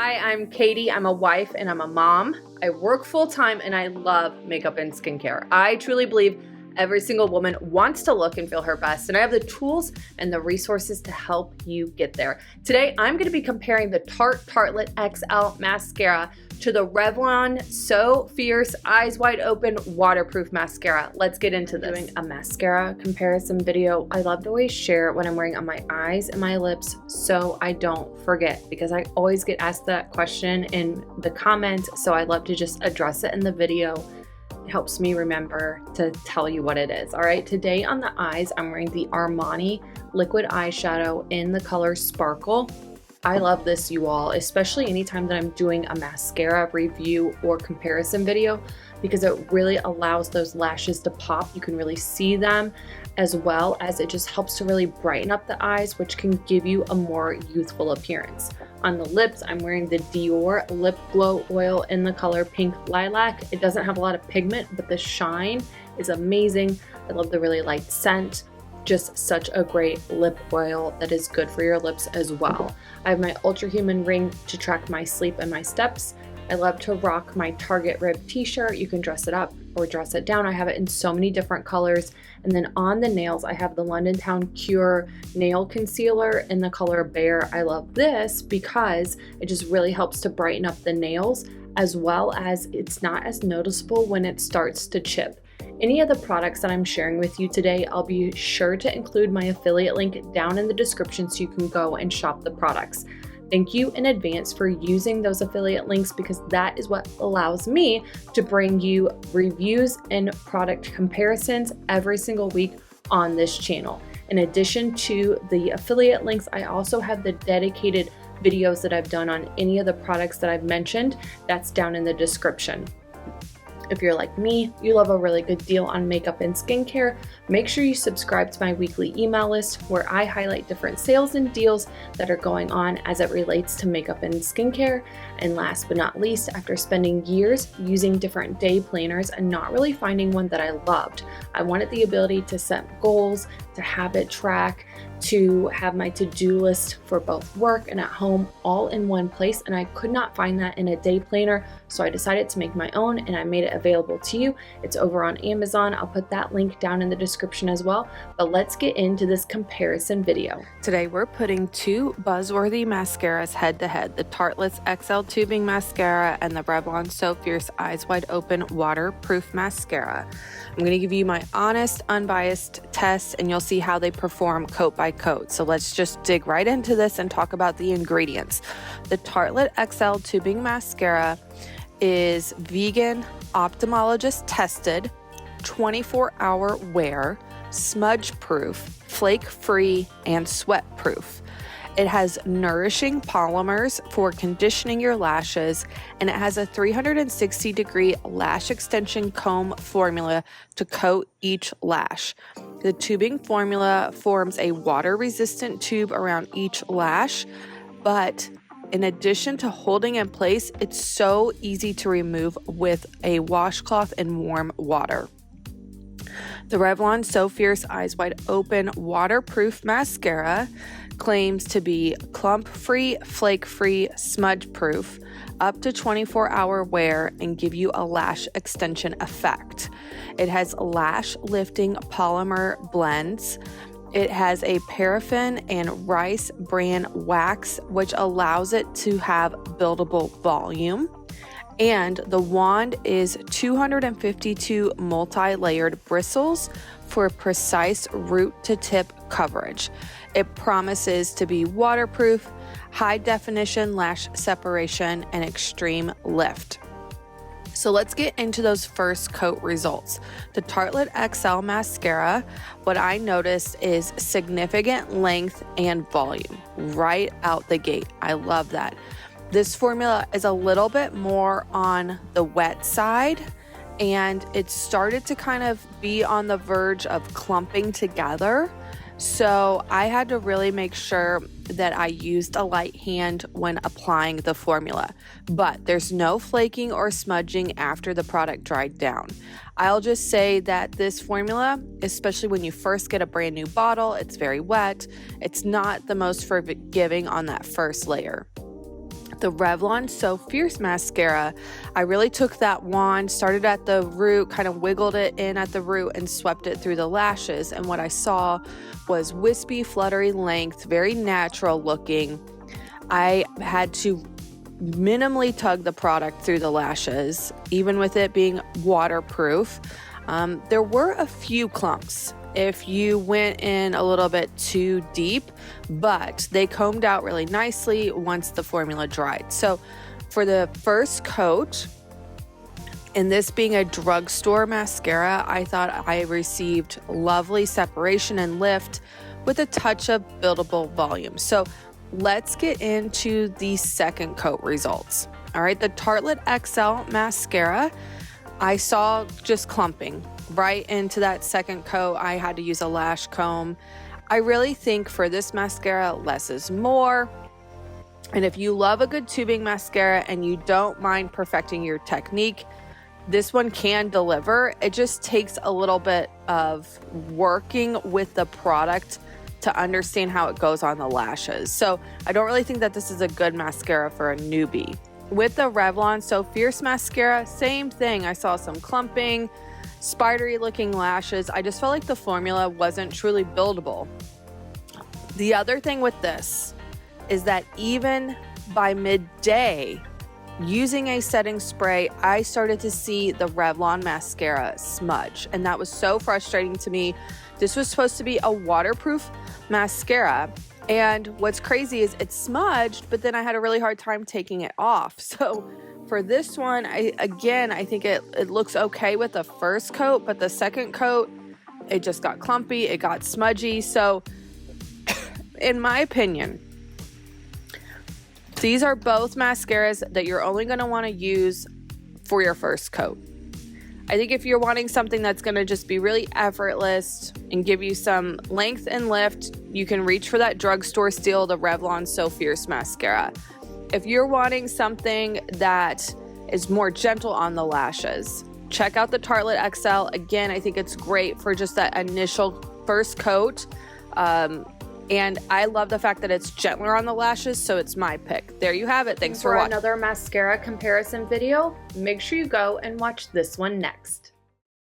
Hi, I'm Katie. I'm a wife and I'm a mom. I work full-time and I love makeup and skincare. I truly believe every single woman wants to look and feel her best, and I have the tools and the resources to help you get there. Today, I'm going to be comparing the Tarte Tartelette XL mascara to the Revlon So Fierce Eyes Wide Open Waterproof Mascara. Let's get into this. Doing a mascara comparison video. I love to always share what I'm wearing on my eyes and my lips so I don't forget, because I always get asked that question in the comments, so I love to just address it in the video. It helps me remember to tell you what it is. All right, today on the eyes, I'm wearing the Armani Liquid eyeshadow in the color Sparkle. I love this, you all, especially anytime that I'm doing a mascara review or comparison video, because it really allows those lashes to pop. You can really see them, as well as it just helps to really brighten up the eyes, which can give you a more youthful appearance. On the lips, I'm wearing the Dior Lip Glow Oil in the color Pink Lilac. It doesn't have a lot of pigment, but the shine is amazing. I love the really light scent. Just such a great lip oil that is good for your lips as well. I have my Ultra Human ring to track my sleep and my steps. I love to rock my Target rib t-shirt. You can dress it up or dress it down. I have it in so many different colors. And then on the nails, I have the London Town Cure nail concealer in the color Bear. I love this because it just really helps to brighten up the nails, as well as it's not as noticeable when it starts to chip. Any of the products that I'm sharing with you today, I'll be sure to include my affiliate link down in the description so you can go and shop the products. Thank you in advance for using those affiliate links, because that is what allows me to bring you reviews and product comparisons every single week on this channel. In addition to the affiliate links, I also have the dedicated videos that I've done on any of the products that I've mentioned. That's down in the description. If you're like me, you love a really good deal on makeup and skincare, make sure you subscribe to my weekly email list where I highlight different sales and deals that are going on as it relates to makeup and skincare. And last but not least, after spending years using different day planners and not really finding one that I loved, I wanted the ability to set goals, to habit track, to have my to-do list for both work and at home all in one place, and I could not find that in a day planner, so I decided to make my own and I made it available to you. It's over on Amazon. I'll put that link down in the description as well, but let's get into this comparison video. Today we're putting two buzzworthy mascaras head to head, the Tartelette XL Tubing Mascara and the Revlon So Fierce Eyes Wide Open Waterproof Mascara. I'm going to give you my honest, unbiased test, and you'll see how they perform coat by coat. So let's just dig right into this and talk about the ingredients. The Tartelette XL Tubing Mascara is vegan, ophthalmologist tested, 24-hour wear, smudge proof, flake free, and sweat proof. It has nourishing polymers for conditioning your lashes, and it has a 360-degree lash extension comb formula to coat each lash. The tubing formula forms a water-resistant tube around each lash, but in addition to holding in place, it's so easy to remove with a washcloth and warm water. The Revlon So Fierce Eyes Wide Open Waterproof Mascara claims to be clump-free, flake-free, smudge-proof, up to 24-hour wear, and give you a lash extension effect. It has lash-lifting polymer blends. It has a paraffin and rice bran wax, which allows it to have buildable volume. And the wand is 252 multi-layered bristles for precise root to tip coverage. It promises to be waterproof, high definition lash separation, and extreme lift. So let's get into those first coat results. The Tartelette XL mascara, what I noticed is significant length and volume right out the gate. I love that. This formula is a little bit more on the wet side, and it started to kind of be on the verge of clumping together. So I had to really make sure that I used a light hand when applying the formula, but there's no flaking or smudging after the product dried down. I'll just say that this formula, especially when you first get a brand new bottle, it's very wet. It's not the most forgiving on that first layer. the Revlon So Fierce mascara. I really took that wand, started at the root, kind of wiggled it in at the root and swept it through the lashes. And what I saw was wispy, fluttery length, very natural looking. I had to minimally tug the product through the lashes, even with it being waterproof. There were a few clumps if you went in a little bit too deep, but they combed out really nicely once the formula dried. So for the first coat, and this being a drugstore mascara, I thought I received lovely separation and lift with a touch of buildable volume. So let's get into the second coat results. All right, the Tartelette XL mascara, I saw just clumping right into that second coat. I had to use a lash comb. I really think for this mascara, less is more. And if you love a good tubing mascara and you don't mind perfecting your technique, this one can deliver. It just takes a little bit of working with the product to understand how it goes on the lashes. So I don't really think that this is a good mascara for a newbie. With the Revlon So Fierce mascara, same thing. I saw some clumping, spidery looking lashes. I just felt like the formula wasn't truly buildable. The other thing with this is that even by midday, using a setting spray, I started to see the Revlon mascara smudge, and that was so frustrating to me. This was supposed to be a waterproof mascara, and what's crazy is it smudged, but then I had a really hard time taking it off. So for this one, I think it looks okay with the first coat, but the second coat, it just got clumpy, it got smudgy. So in my opinion, these are both mascaras that you're only going to want to use for your first coat. I think if you're wanting something that's going to just be really effortless and give you some length and lift, you can reach for that drugstore steal, the Revlon So Fierce mascara. If you're wanting something that is more gentle on the lashes, check out the Tartelette XL. Again, I think it's great for just that initial first coat. And I love the fact that it's gentler on the lashes, so it's my pick. There you have it. Thanks for watching. For another mascara comparison video, make sure you go and watch this one next.